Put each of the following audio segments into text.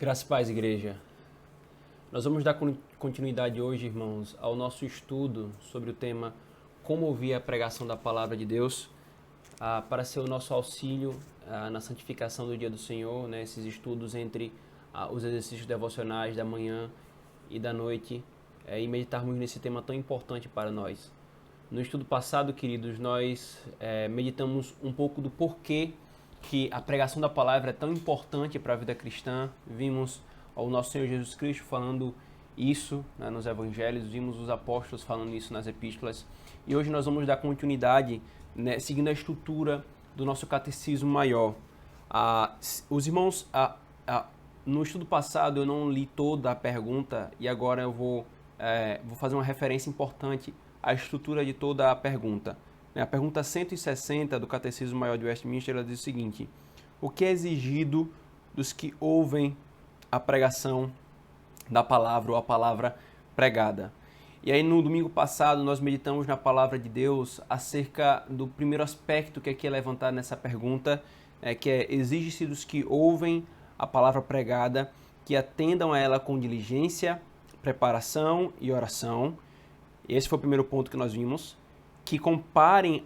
Graças e paz, igreja. Nós vamos dar continuidade hoje, irmãos, ao nosso estudo sobre o tema Como ouvir a pregação da Palavra de Deus, para ser o nosso auxílio na santificação do dia do Senhor, né? Esses estudos entre os exercícios devocionais da manhã e da noite, e meditarmos nesse tema tão importante para nós. No estudo passado, queridos, nós meditamos um pouco do porquê que a pregação da palavra é tão importante para a vida cristã. Vimos o nosso Senhor Jesus Cristo falando isso, né, nos evangelhos, vimos os apóstolos falando isso nas epístolas. E hoje nós vamos dar continuidade, né, seguindo a estrutura do nosso catecismo maior. Os irmãos, no estudo passado eu não li toda a pergunta e agora eu vou fazer uma referência importante à estrutura de toda a pergunta. A pergunta 160 do Catecismo Maior de Westminster, ela diz o seguinte: o que é exigido dos que ouvem a pregação da palavra ou a palavra pregada? E aí no domingo passado nós meditamos na palavra de Deus acerca do primeiro aspecto que aqui é levantado nessa pergunta, que é: exige-se dos que ouvem a palavra pregada que atendam a ela com diligência, preparação e oração. Esse foi o primeiro ponto que nós vimos. Que comparem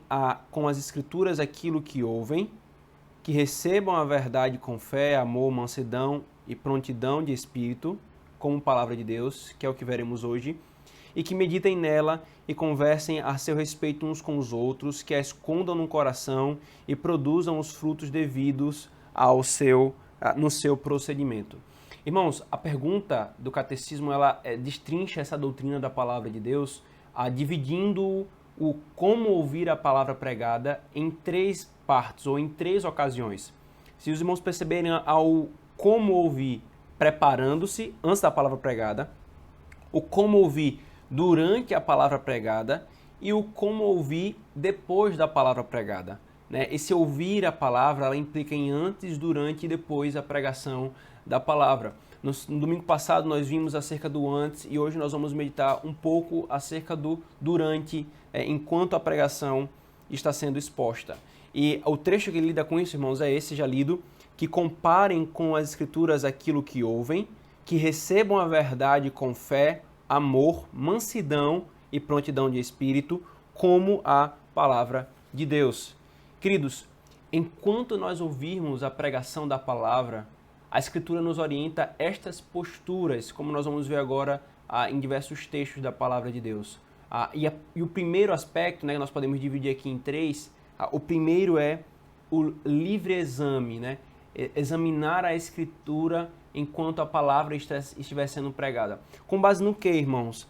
com as Escrituras aquilo que ouvem, que recebam a verdade com fé, amor, mansidão e prontidão de espírito, como palavra de Deus, que é o que veremos hoje, e que meditem nela e conversem a seu respeito uns com os outros, que a escondam no coração e produzam os frutos devidos no seu procedimento. Irmãos, a pergunta do catecismo, ela destrincha essa doutrina da palavra de Deus, dividindo o como ouvir a palavra pregada em três partes ou em três ocasiões. Se os irmãos perceberem, ao como ouvir preparando-se antes da palavra pregada, o como ouvir durante a palavra pregada e o como ouvir depois da palavra pregada. Esse ouvir a palavra, ela implica em antes, durante e depois a pregação da palavra. No domingo passado nós vimos acerca do antes e hoje nós vamos meditar um pouco acerca do durante, enquanto a pregação está sendo exposta. E o trecho que lida com isso, irmãos, é esse já lido: que comparem com as Escrituras aquilo que ouvem, que recebam a verdade com fé, amor, mansidão e prontidão de espírito, como a palavra de Deus. Queridos, enquanto nós ouvirmos a pregação da palavra, a Escritura nos orienta estas posturas, como nós vamos ver agora em diversos textos da palavra de Deus. E o primeiro aspecto, nós podemos dividir aqui em três. O primeiro é o livre exame, examinar a Escritura enquanto a palavra estiver sendo pregada. Com base no que, irmãos?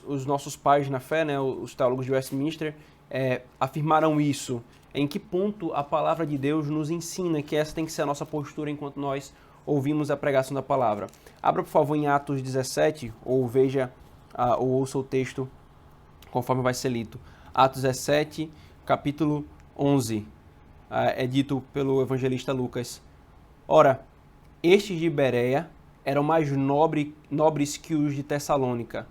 Os nossos pais na fé, os teólogos de Westminster, afirmaram isso. Em que ponto a palavra de Deus nos ensina que essa tem que ser a nossa postura enquanto nós ouvimos a pregação da palavra? Abra, por favor, em Atos 17, ou veja, ou ouça o texto conforme vai ser lido. Atos 17, capítulo 11. É dito pelo evangelista Lucas: ora, estes de Bereia eram mais nobres que os de Tessalônica,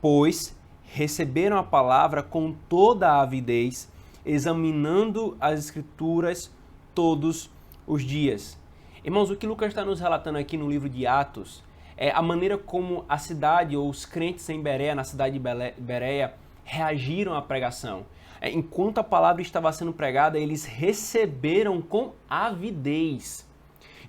pois receberam a palavra com toda a avidez, examinando as Escrituras todos os dias. Irmãos, o que Lucas está nos relatando aqui no livro de Atos é a maneira como a cidade, ou os crentes em Bereia, na cidade de Bereia, reagiram à pregação. Enquanto a palavra estava sendo pregada, eles receberam com avidez.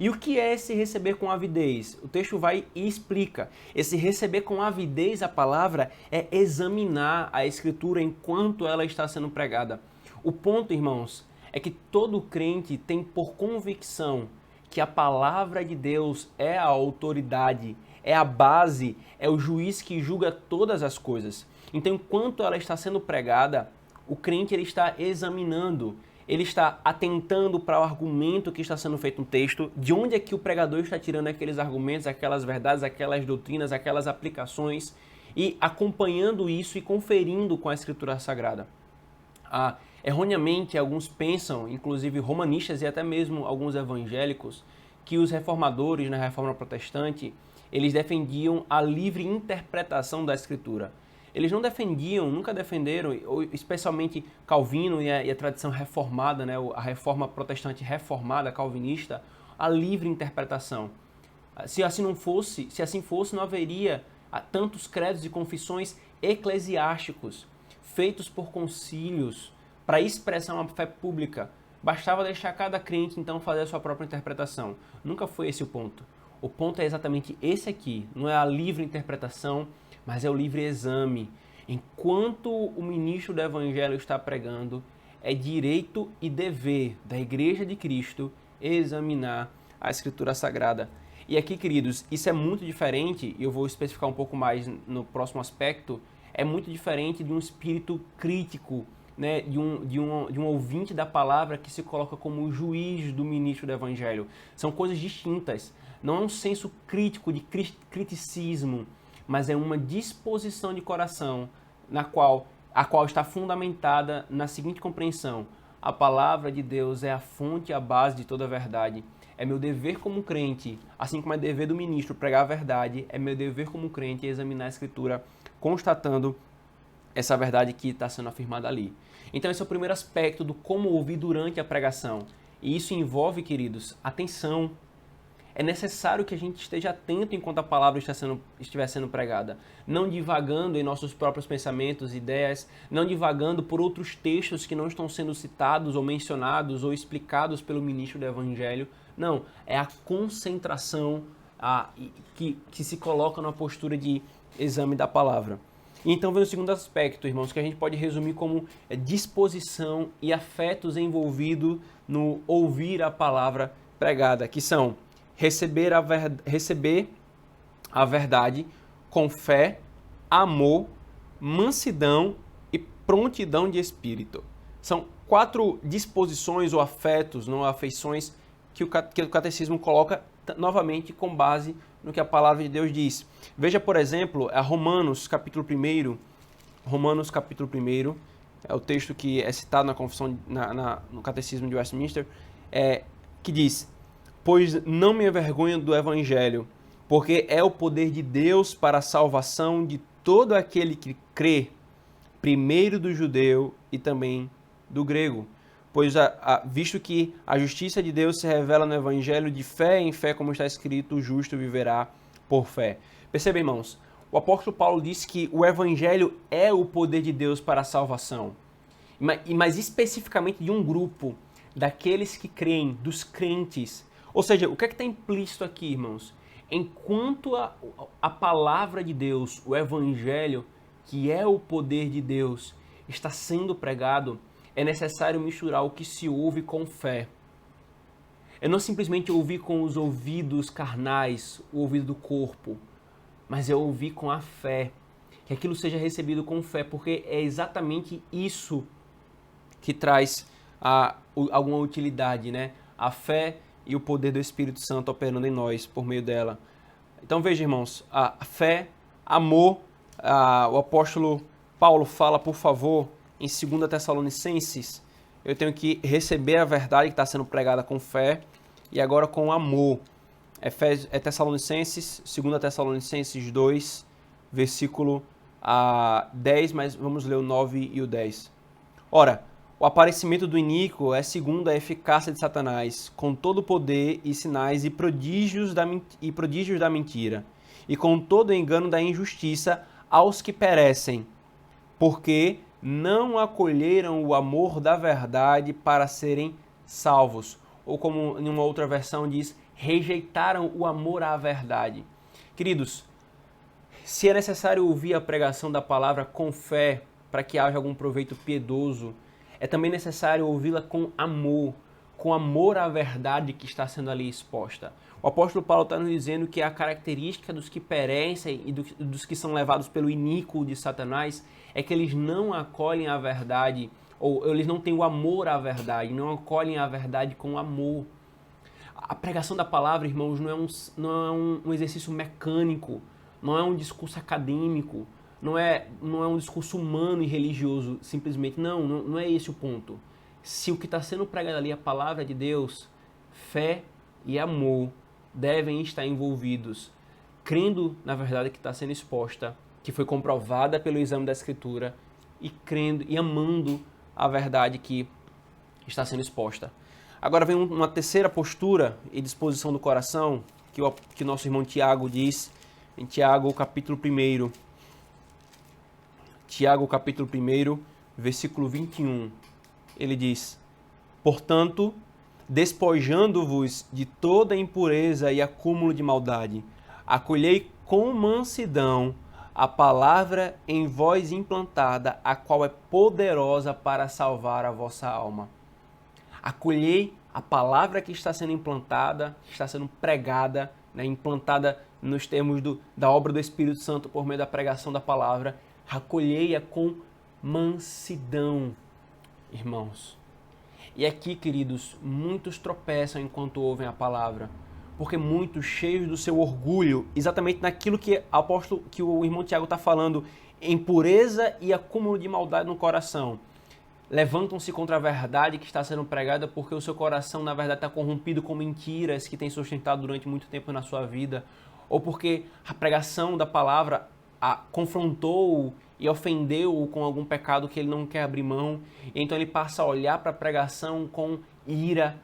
E o que é esse receber com avidez? O texto vai e explica. Esse receber com avidez a palavra é examinar a Escritura enquanto ela está sendo pregada. O ponto, irmãos, é que todo crente tem por convicção que a palavra de Deus é a autoridade, é a base, é o juiz que julga todas as coisas. Então, enquanto ela está sendo pregada, o crente ele está examinando, ele está atentando para o argumento que está sendo feito no texto, de onde é que o pregador está tirando aqueles argumentos, aquelas verdades, aquelas doutrinas, aquelas aplicações, e acompanhando isso e conferindo com a Escritura Sagrada. Erroneamente, alguns pensam, inclusive romanistas e até mesmo alguns evangélicos, que os reformadores na Reforma Protestante, eles defendiam a livre interpretação da Escritura. Eles não defendiam, nunca defenderam, especialmente Calvino e a tradição reformada, a Reforma Protestante reformada, calvinista, a livre interpretação. Se assim fosse, não haveria tantos credos e confissões eclesiásticos feitos por concílios para expressar uma fé pública. Bastava deixar cada crente, então, fazer a sua própria interpretação. Nunca foi esse o ponto. O ponto é exatamente esse aqui. Não é a livre interpretação, mas é o livre exame. Enquanto o ministro do Evangelho está pregando, é direito e dever da Igreja de Cristo examinar a Escritura Sagrada. E aqui, queridos, isso é muito diferente, e eu vou especificar um pouco mais no próximo aspecto, é muito diferente de um espírito crítico, né, de um ouvinte da palavra que se coloca como juiz do ministro do Evangelho. São coisas distintas. Não é um senso crítico de criticismo, mas é uma disposição de coração a qual está fundamentada na seguinte compreensão: a palavra de Deus é a fonte e a base de toda a verdade. É meu dever como crente, assim como é dever do ministro pregar a verdade, é meu dever como crente examinar a Escritura, constatando essa verdade que está sendo afirmada ali. Então esse é o primeiro aspecto do como ouvir durante a pregação. E isso envolve, queridos, atenção. É necessário que a gente esteja atento enquanto a palavra estiver sendo pregada. Não divagando em nossos próprios pensamentos, ideias, não divagando por outros textos que não estão sendo citados ou mencionados ou explicados pelo ministro do Evangelho. Não, é a concentração que se coloca numa postura de exame da palavra. E então vem o segundo aspecto, irmãos, que a gente pode resumir como disposição e afetos envolvidos no ouvir a palavra pregada, que são receber a verdade com fé, amor, mansidão e prontidão de espírito. São 4 disposições ou afetos, não afeições, que o catecismo coloca novamente com base no que a palavra de Deus diz. Veja, por exemplo, Romanos capítulo 1, é o texto que é citado na confissão, no catecismo de Westminster, que diz: pois não me envergonho do Evangelho, porque é o poder de Deus para a salvação de todo aquele que crê, primeiro do judeu e também do grego. Pois visto que a justiça de Deus se revela no Evangelho de fé em fé, como está escrito, o justo viverá por fé. Perceba, irmãos, o apóstolo Paulo disse que o Evangelho é o poder de Deus para a salvação, mas especificamente de um grupo, daqueles que creem, dos crentes. Ou seja, o que é que está implícito aqui, irmãos? Enquanto a palavra de Deus, o Evangelho, que é o poder de Deus, está sendo pregado, é necessário misturar o que se ouve com fé. É não simplesmente ouvir com os ouvidos carnais, o ouvido do corpo, mas é ouvir com a fé. Que aquilo seja recebido com fé, porque é exatamente isso que traz alguma utilidade, né? A fé e o poder do Espírito Santo operando em nós por meio dela. Então veja, irmãos, a fé, amor, o apóstolo Paulo fala, por favor, em 2 Tessalonicenses, eu tenho que receber a verdade que está sendo pregada com fé e agora com amor. Tessalonicenses, 2 Tessalonicenses 2, versículo 10, mas vamos ler o 9 e o 10. Ora, o aparecimento do iníquo é segundo a eficácia de Satanás, com todo o poder e sinais e prodígios da mentira, e com todo o engano da injustiça aos que perecem, porque não acolheram o amor da verdade para serem salvos. Ou como em uma outra versão diz, rejeitaram o amor à verdade. Queridos, se é necessário ouvir a pregação da palavra com fé para que haja algum proveito piedoso, é também necessário ouvi-la com amor à verdade que está sendo ali exposta. O apóstolo Paulo está nos dizendo que a característica dos que perecem e dos que são levados pelo iníquo de Satanás é que eles não acolhem a verdade, ou eles não têm o amor à verdade, não acolhem a verdade com amor. A pregação da palavra, irmãos, não é um exercício mecânico, não é um discurso acadêmico, não é um discurso humano e religioso, simplesmente. Não é esse o ponto. Se o que está sendo pregado ali é a palavra de Deus, fé e amor devem estar envolvidos, crendo na verdade que está sendo exposta, que foi comprovada pelo exame da Escritura, e crendo e amando a verdade que está sendo exposta. Agora vem uma terceira postura e disposição do coração, que o nosso irmão Tiago diz em Tiago capítulo 1. Tiago capítulo 1, versículo 21. Ele diz: portanto, despojando-vos de toda impureza e acúmulo de maldade, acolhei com mansidão a palavra em vós implantada, a qual é poderosa para salvar a vossa alma. Acolhei a palavra que está sendo implantada, que está sendo pregada, né, implantada nos termos da obra do Espírito Santo por meio da pregação da palavra. Acolhei-a com mansidão, irmãos. E aqui, queridos, muitos tropeçam enquanto ouvem a palavra, porque muitos, cheios do seu orgulho, exatamente naquilo que o irmão Tiago está falando, em pureza e acúmulo de maldade no coração, levantam-se contra a verdade que está sendo pregada porque o seu coração, na verdade, está corrompido com mentiras que tem sustentado durante muito tempo na sua vida, ou porque a pregação da palavra confrontou e ofendeu-o com algum pecado que ele não quer abrir mão. Então ele passa a olhar para a pregação com ira,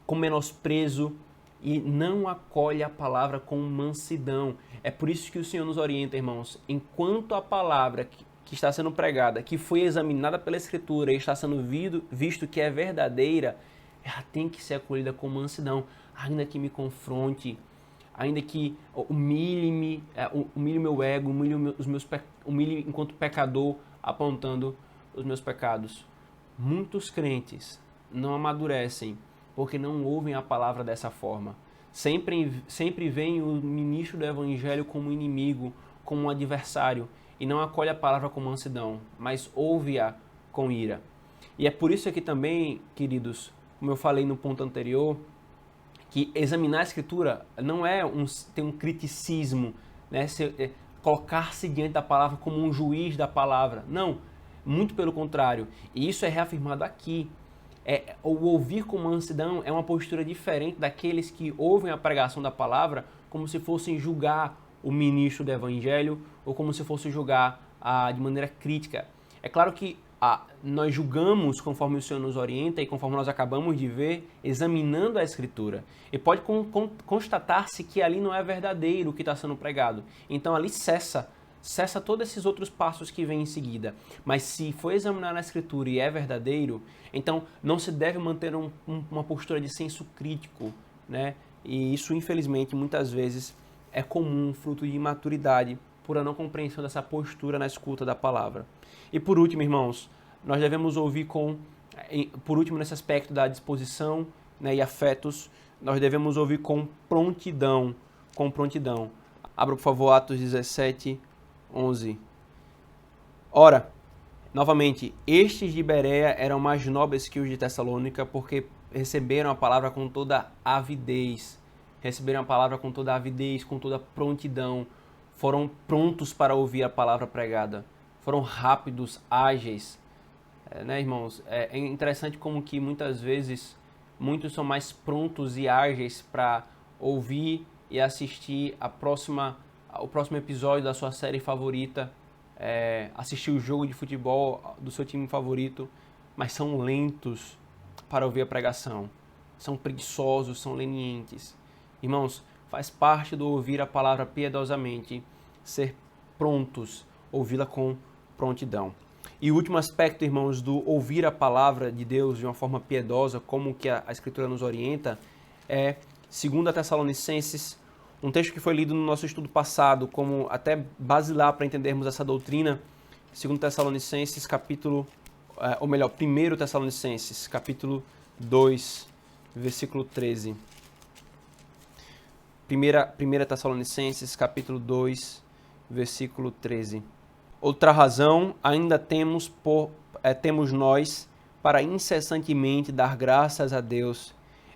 com menosprezo e não acolhe a palavra com mansidão. É por isso que o Senhor nos orienta, irmãos, enquanto a palavra que está sendo pregada, que foi examinada pela Escritura e está sendo visto que é verdadeira, ela tem que ser acolhida com mansidão, ainda que me confronte, ainda que humilhe meu ego, humilhe enquanto pecador, apontando os meus pecados. Muitos crentes não amadurecem porque não ouvem a palavra dessa forma. Sempre veem o ministro do Evangelho como inimigo, como um adversário, e não acolhe a palavra com mansidão, mas ouve-a com ira. E é por isso que também, queridos, como eu falei no ponto anterior, que examinar a Escritura não é ter um criticismo, né? Colocar-se diante da palavra como um juiz da palavra. Não, muito pelo contrário. E isso é reafirmado aqui. O ouvir com mansidão é uma postura diferente daqueles que ouvem a pregação da palavra como se fossem julgar o ministro do Evangelho ou como se fosse julgar de maneira crítica. É claro que nós julgamos conforme o Senhor nos orienta e conforme nós acabamos de ver, examinando a Escritura. E pode constatar-se que ali não é verdadeiro o que está sendo pregado. Então ali cessa todos esses outros passos que vêm em seguida. Mas se for examinar a Escritura e é verdadeiro, então não se deve manter uma postura de senso crítico, né? E isso, infelizmente, muitas vezes é comum, fruto de imaturidade, por a não compreensão dessa postura na escuta da palavra. E por último, irmãos, nós devemos ouvir por último nesse aspecto da disposição, né, e afetos, nós devemos ouvir com prontidão. Abra, por favor, Atos 17, 11. Ora, novamente, estes de Bereia eram mais nobres que os de Tessalônica, porque receberam a palavra com toda avidez. Receberam a palavra com toda avidez, com toda prontidão. Foram prontos para ouvir a palavra pregada. Foram rápidos, ágeis. Né, irmãos? É interessante como que muitas vezes muitos são mais prontos e ágeis para ouvir e assistir o próximo episódio da sua série favorita, assistir o jogo de futebol do seu time favorito, mas são lentos para ouvir a pregação. São preguiçosos, são lenientes. Irmãos, faz parte do ouvir a palavra piedosamente, ser prontos, ouvi-la com prontidão. E o último aspecto, irmãos, do ouvir a palavra de Deus de uma forma piedosa, como que a Escritura nos orienta, é 2 Tessalonicenses, um texto que foi lido no nosso estudo passado, como até basilar para entendermos essa doutrina. 2 Tessalonicenses, 1 Tessalonicenses, capítulo 2, versículo 13. 1 Tessalonicenses, capítulo 2, versículo 13. Outra razão ainda temos nós para incessantemente dar graças a Deus,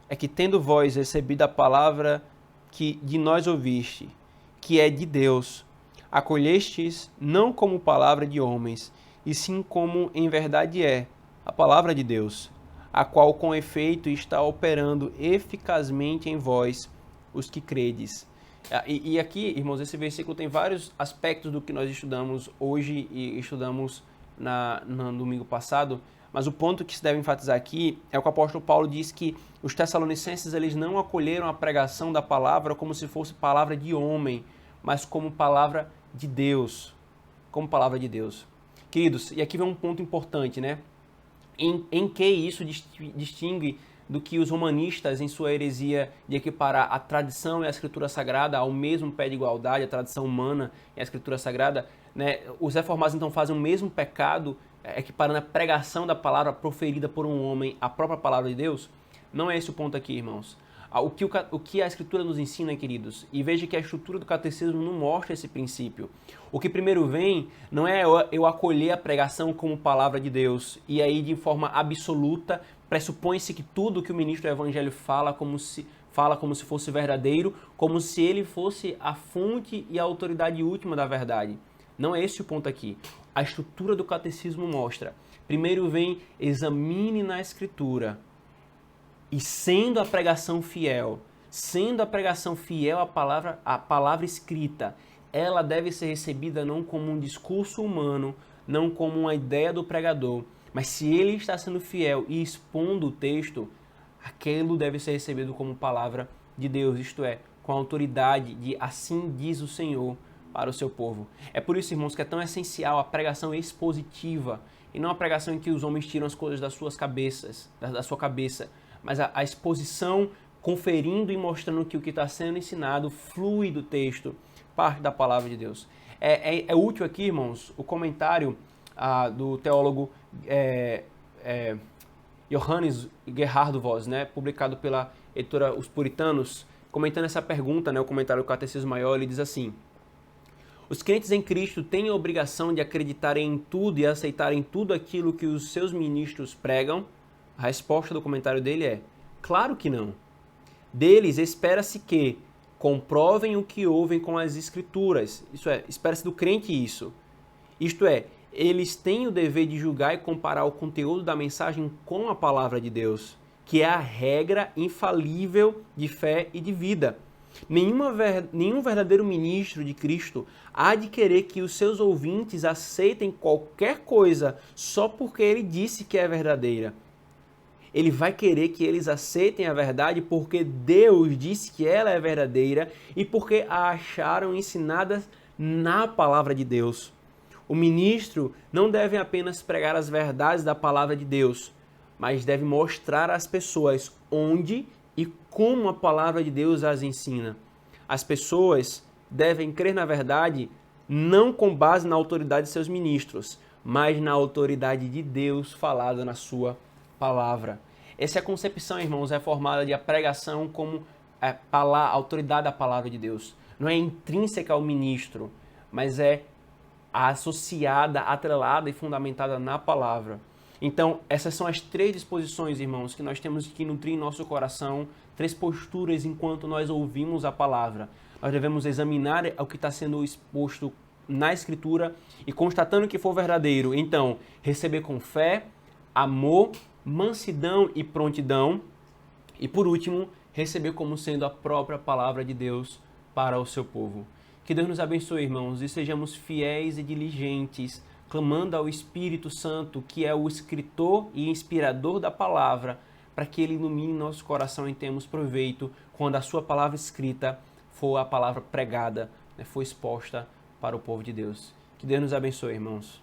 é que tendo vós recebido a palavra que de nós ouviste, que é de Deus, acolhestes não como palavra de homens, e sim como em verdade é a palavra de Deus, a qual com efeito está operando eficazmente em vós, os que credes. E aqui, irmãos, esse versículo tem vários aspectos do que nós estudamos hoje e estudamos no domingo passado, Mas o ponto que se deve enfatizar aqui é o que o apóstolo Paulo diz que os tessalonicenses eles não acolheram a pregação da palavra como se fosse palavra de homem, mas como palavra de Deus. Como palavra de Deus. Queridos, e aqui vem um ponto importante, né? Em que isso distingue do que os romanistas, em sua heresia de equiparar a tradição e a escritura sagrada ao mesmo pé de igualdade, a tradição humana e a escritura sagrada, né? Os reformados então fazem o mesmo pecado, equiparando a pregação da palavra proferida por um homem à própria palavra de Deus? Não é esse o ponto aqui, irmãos. O que a Escritura nos ensina, queridos, e veja que a estrutura do catecismo não mostra esse princípio. O que primeiro vem não é eu acolher a pregação como palavra de Deus, e aí de forma absoluta pressupõe-se que tudo que o ministro do Evangelho fala como se fosse verdadeiro, como se ele fosse a fonte e a autoridade última da verdade. Não é esse o ponto aqui. A estrutura do catecismo mostra. Primeiro vem, examine na Escritura. E sendo a pregação fiel à palavra escrita, ela deve ser recebida não como um discurso humano, não como uma ideia do pregador, mas se ele está sendo fiel e expondo o texto, aquilo deve ser recebido como palavra de Deus, isto é, com a autoridade de assim diz o Senhor para o seu povo. É por isso, irmãos, que é tão essencial a pregação expositiva, e não a pregação em que os homens tiram as coisas das suas cabeças, da sua cabeça, mas a exposição conferindo e mostrando que o que está sendo ensinado flui do texto, parte da palavra de Deus. É útil aqui, irmãos, o comentário do teólogo Johannes Gerhard Voss, né, publicado pela editora Os Puritanos, comentando essa pergunta, né, o comentário do Catecismo Maior, ele diz assim: os crentes em Cristo têm a obrigação de acreditarem em tudo e aceitarem tudo aquilo que os seus ministros pregam? A resposta do comentário dele é: claro que não. Deles espera-se que comprovem o que ouvem com as Escrituras. Isso é, espera-se do crente isso. Isto é, eles têm o dever de julgar e comparar o conteúdo da mensagem com a palavra de Deus, que é a regra infalível de fé e de vida. Nenhum verdadeiro ministro de Cristo há de querer que os seus ouvintes aceitem qualquer coisa só porque ele disse que é verdadeira. Ele vai querer que eles aceitem a verdade porque Deus disse que ela é verdadeira e porque a acharam ensinada na palavra de Deus. O ministro não deve apenas pregar as verdades da palavra de Deus, mas deve mostrar às pessoas onde e como a palavra de Deus as ensina. As pessoas devem crer na verdade não com base na autoridade de seus ministros, mas na autoridade de Deus falada na sua palavra. Essa é a concepção, irmãos, reformada de a pregação como a autoridade da palavra de Deus. Não é intrínseca ao ministro, mas é associada, atrelada e fundamentada na palavra. Então, essas são as três disposições, irmãos, que nós temos que nutrir em nosso coração, três posturas enquanto nós ouvimos a palavra. Nós devemos examinar o que está sendo exposto na Escritura e, constatando que for verdadeiro, então, receber com fé, amor, mansidão e prontidão. E, por último, receber como sendo a própria palavra de Deus para o seu povo. Que Deus nos abençoe, irmãos, e sejamos fiéis e diligentes, clamando ao Espírito Santo, que é o escritor e inspirador da palavra, para que ele ilumine nosso coração e tenhamos proveito quando a sua palavra escrita for a palavra pregada, for exposta para o povo de Deus. Que Deus nos abençoe, irmãos.